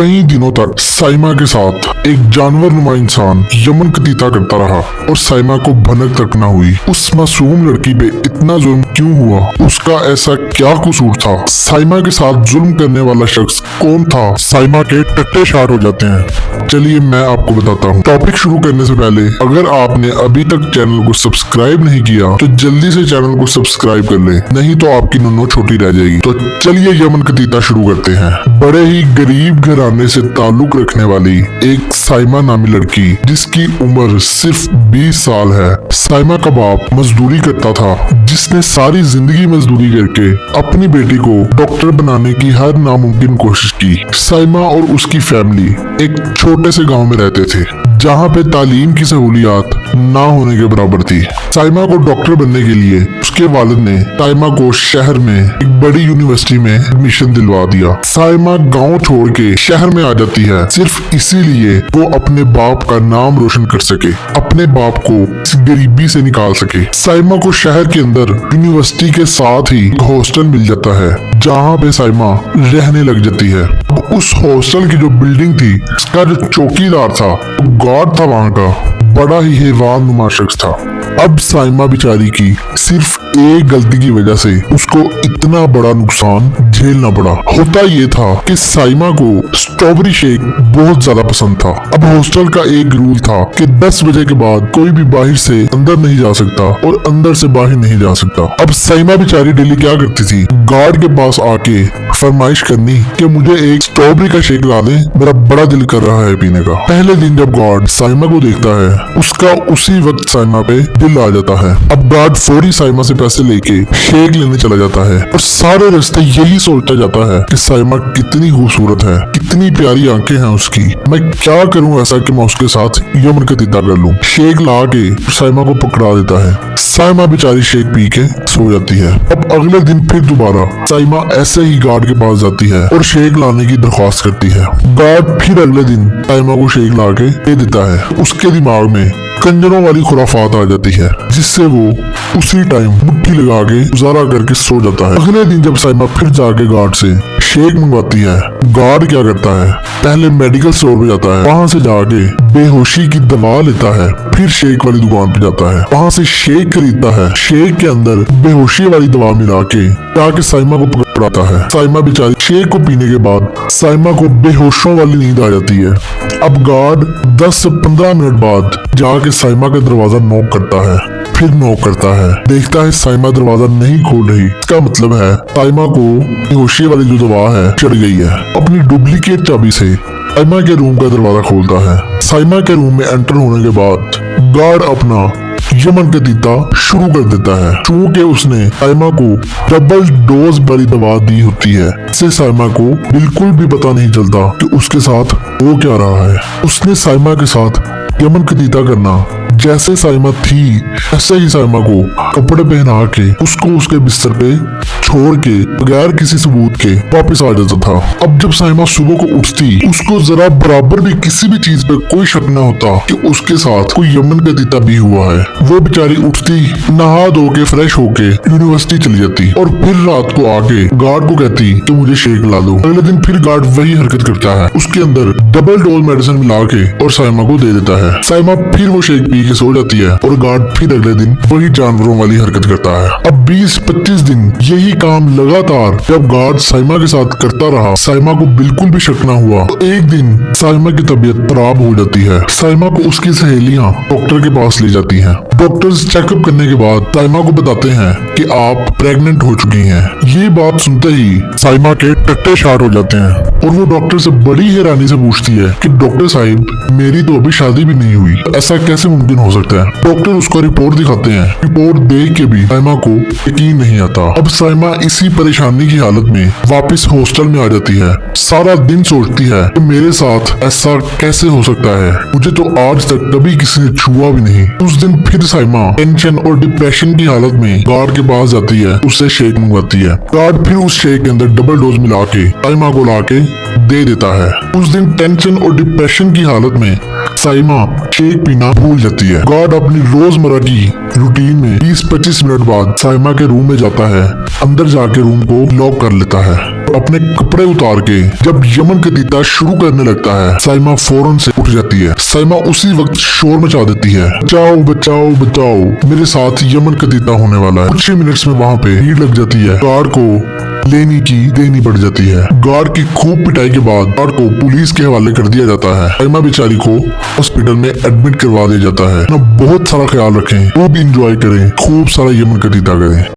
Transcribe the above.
कई दिनों तक साइमा के साथ एक जानवर नुमा इंसान यमन कतीता करता रहा और साइमा को भनक तक न हुई। उस मासूम लड़की पे इतना जुल्म क्यों हुआ? उसका ऐसा क्या कसूर था? साइमा के साथ जुल्म करने वाला शख्स कौन था? साइमा के टट्टे शाट हो जाते हैं। चलिए मैं आपको बताता हूँ। टॉपिक शुरू करने से पहले अगर आपने अभी तक चैनल को सब्सक्राइब नहीं किया तो जल्दी से चैनल को सब्सक्राइब कर ले, नहीं तो आपकी नन्नो छोटी रह जाएगी। तो चलिए यमन कतीता शुरू करते हैं। बड़े ही गरीब घराने से ताल्लुक रखने वाली एक साइमा नामी लड़की जिसकी उम्र सिर्फ 20 साल है। साइमा का बाप मजदूरी करता था, जिसने सारी जिंदगी मजदूरी करके अपनी बेटी को डॉक्टर बनाने की हर नामुमकिन कोशिश की। साइमा और उसकी फैमिली एक छोटे से गांव में रहते थे जहां पे तालीम की सहूलियात ना होने के बराबर थी। साइमा को डॉक्टर बनने के लिए उसके वालिद ने साइमा को शहर में एक बड़ी यूनिवर्सिटी में एडमिशन दिलवा दिया। साइमा गांव छोड़ के शहर में आ जाती है सिर्फ इसीलिए वो अपने बाप का नाम रोशन कर सके, अपने बाप को इस गरीबी से निकाल सके। साइमा को शहर के अंदर यूनिवर्सिटी के साथ ही एक हॉस्टल मिल जाता है जहाँ पे साइमा रहने लग जाती है। उस हॉस्टल की जो बिल्डिंग थी उसका जो चौकीदार था, गार्ड था, वहाँ का बड़ा ही हैवान नुमा शख्स था। अब साइमा बेचारी की सिर्फ एक गलती की वजह से उसको इतना बड़ा नुकसान झेलना पड़ा। होता ये था कि साइमा को स्ट्रॉबेरी शेक बहुत ज्यादा पसंद था। अब हॉस्टल का एक रूल था कि 10 बजे के बाद कोई भी बाहर से अंदर नहीं जा सकता और अंदर से बाहर नहीं जा सकता। अब साइमा बेचारी डेली क्या करती थी, गार्ड के पास आके फरमाइश करनी कि मुझे एक स्ट्रॉबेरी का शेक ला दे, मेरा बड़ा दिल कर रहा है पीने का। पहले दिन जब गार्ड साइमा को देखता है उसका उसी वक्त साइमा पे दिल आ जाता है। अब गार्ड फौरी साइमा से पैसे लेके शेक लेने चला जाता है और सारे रास्ते यही सोचता जाता है कि साइमा कितनी खूबसूरत है, कितनी प्यारी आंखें हैं उसकी, मैं क्या करूं ऐसा कि मैं उसके साथ यमन कतीता कर लूं। शेक ला के साइमा को पकड़ा देता है। साइमा बेचारी शेक पी के सो जाती है। अब अगले दिन फिर दोबारा साइमा ऐसे ही गार्ड के पास जाती है और शेक लाने की दरख्वास्त करती है। गार्ड फिर अगले दिन साइमा को शेक ला के दे देता है। उसके दिमाग में कंजरों वाली खुराफात आ जाती है जिससे वो उसी टाइम मुट्ठी लगा के गुजारा करके सो जाता है। अगले दिन जब साइमा फिर जाके गार्ड से शेक मंगवाती है, गार्ड क्या करता है, पहले मेडिकल स्टोर पे जाता है, वहाँ से जाके बेहोशी की दवा लेता है, फिर शेक वाली दुकान पे जाता है, वहाँ से शेक खरीदता है, शेक के अंदर बेहोशी वाली दवा मिला के जाके साइमा को पकड़ाता है। साइमा बेचारी शेक को पीने के बाद साइमा को बेहोशों वाली नींद आ जाती है। अब गार्ड 10 से 15 मिनट बाद जाके साइमा का दरवाजा नॉक करता है, फिर नॉक करता है, देखता है साइमा दरवाजा नहीं खोल रही। इसका मतलब है साइमा को बेहोशी वाली जो दवा है चढ़ गई है। अपनी डुप्लीकेट चाबी से साइमा के रूम का दरवाजा खोलता है। साइमा के रूम में एंटर होने के बाद गार्ड अपना यमन कतीता शुरू कर देता है। चूंकि उसने साइमा को डबल डोज वाली दवा दी होती है, इससे साइमा को बिल्कुल भी पता नहीं चलता कि उसके साथ वो क्या रहा है। उसने साइमा के साथ यमन कतीता करना जैसे साइमा थी ऐसे ही साइमा को कपड़े पहना के उसको उसके बिस्तर पे छोड़ के बगैर किसी सबूत के वापस आ जाता था। अब जब साइमा सुबह को उठती उसको जरा बराबर भी किसी भी चीज पे कोई शक न होता कि उसके साथ कोई यमन कतीता भी हुआ है। वो बेचारी उठती, नहा धो के फ्रेश होके यूनिवर्सिटी चली जाती और फिर रात को आके गार्ड को कहती कि मुझे शेक ला दो। अगले दिन फिर गार्ड वही हरकत करता है, उसके अंदर डबल डोज मेडिसिन मिला के और साइमा को दे देता है। साइमा फिर वो शेक पी के सो जाती है और गार्ड फिर अगले दिन वही जानवरों वाली हरकत करता है। अब 20-25 दिन यही काम लगातार जब गार्ड साइमा के साथ करता रहा, साइमा को बिल्कुल भी शक न हुआ। तो एक दिन साइमा की तबीयत खराब हो जाती है। साइमा को उसकी सहेलियां डॉक्टर के पास ले जाती हैं। डॉक्टर्स चेकअप करने के बाद साइमा को बताते हैं कि आप प्रेग्नेंट हो चुकी हैं। ये बात सुनते ही साइमा के टट्टे शाट हो जाते हैं और वो डॉक्टर से बड़ी हैरानी से पूछती है कि डॉक्टर साहिब, मेरी तो अभी शादी भी नहीं हुई, ऐसा कैसे मुमकिन हो सकता है? डॉक्टर उसको रिपोर्ट दिखाते हैं। रिपोर्ट देख के भी साइमा को यकीन नहीं आता। अब साइमा इसी परेशानी की हालत में वापस हॉस्टल में आ जाती है। सारा दिन सोचती है कि मेरे साथ ऐसा कैसे हो सकता है, मुझे तो आज तक कभी किसी ने छुआ भी नहीं। उस दिन फिर साइमा टेंशन और डिप्रेशन की हालत में गार्ड के पास जाती है, उससे शेक मंगवाती है। गार्ड फिर उस शेक के अंदर डबल डोज मिला के साइमा को ला के दे देता है। उस दिन टेंशन और डिप्रेशन की हालत में साइमा शेक पीना भूल जाती है। गार्ड अपनी रोजमर्रा की रूटीन में 20-25 मिनट बाद साइमा के रूम में जाता है, अंदर जाके रूम को लॉक कर लेता है और अपने कपड़े उतार के जब यमन कतीता शुरू करने लगता है, साइमा फौरन से उठ जाती है। साइमा उसी वक्त शोर मचा देती है, बचाओ बचाओ बचाओ, मेरे साथ यमन कतीता होने वाला है। कुछ ही मिनट्स में वहाँ पे भीड़ लग जाती है। गार्ड को लेनी की देनी पड़ जाती है। गार्ड की खूब पिटाई के बाद गार्ड को पुलिस के हवाले कर दिया जाता है। साइमा बेचारी को हॉस्पिटल में एडमिट करवा दिया जाता है। ना बहुत सारा ख्याल रखें, खूब इंजॉय करें, खूब सारा यमन कतीता करें।